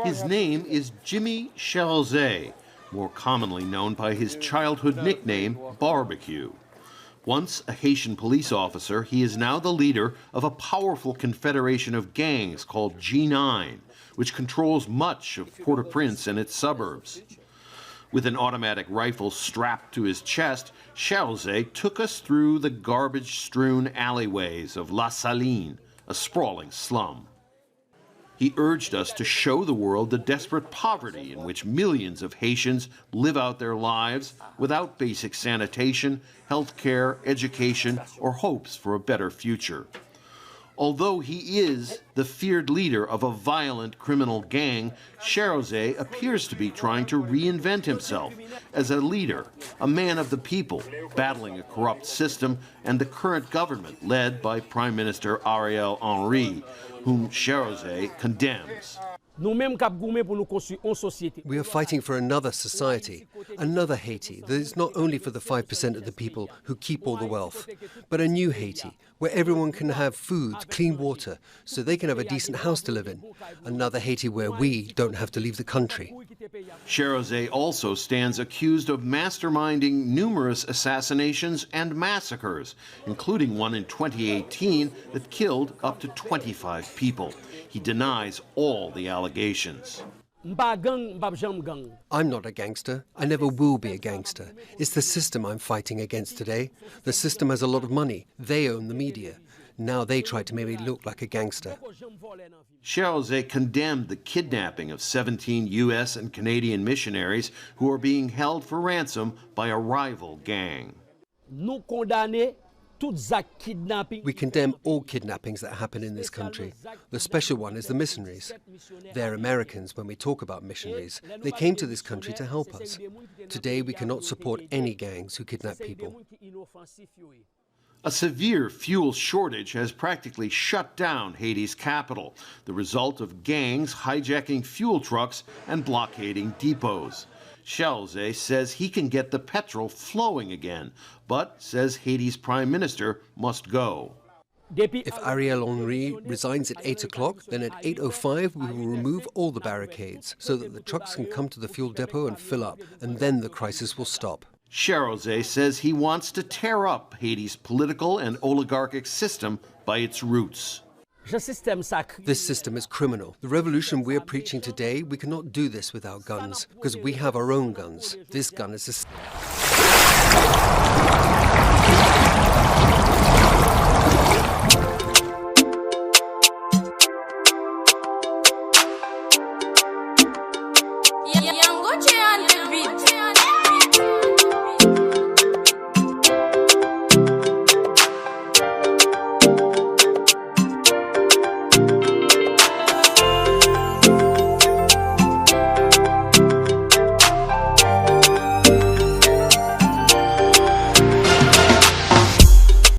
His name is Jimmy Cherisier, more commonly known by his childhood nickname, Barbecue. Once a Haitian police officer, he is now the leader of a powerful confederation of gangs called G9, which controls much of Port-au-Prince and its suburbs. With an automatic rifle strapped to his chest, Cherisier took us through the garbage-strewn alleyways of La Saline, a sprawling slum. He urged us to show the world the desperate poverty in which millions of Haitians live out their lives without basic sanitation, health care, education, or hopes for a better future. Although he is the feared leader of a violent criminal gang, Cherisier appears to be trying to reinvent himself as a leader, a man of the people, battling a corrupt system and the current government led by Prime Minister Ariel Henry, whom Cherisier condemns. We are fighting for another society, another Haiti that is not only for the 5% of the people who keep all the wealth, but a new Haiti where everyone can have food, clean water, so they can have a decent house to live in. Another Haiti where we don't have to leave the country. Cherisier also stands accused of masterminding numerous assassinations and massacres, including one in 2018 that killed up to 25 people. He denies all the allegations. I'm not a gangster. I never will be a gangster. It's the system I'm fighting against today. The system has a lot of money. They own the media. Now they try to make me look like a gangster. Cherisier condemned the kidnapping of 17 U.S. and Canadian missionaries who are being held for ransom by a rival gang. We condemn all kidnappings that happen in this country. The special one is the missionaries. They're Americans when we talk about missionaries. They came to this country to help us. Today we cannot support any gangs who kidnap people. A severe fuel shortage has practically shut down Haiti's capital, the result of gangs hijacking fuel trucks and blockading depots. Cherisier says he can get the petrol flowing again, but says Haiti's prime minister must go. If Ariel Henry resigns at 8 o'clock, then at 8:05 we will remove all the barricades so that the trucks can come to the fuel depot and fill up, and then the crisis will stop. Cherisier says he wants to tear up Haiti's political and oligarchic system by its roots. This system is criminal. The revolution we're preaching today, we cannot do this without guns, because we have our own guns. This gun is a...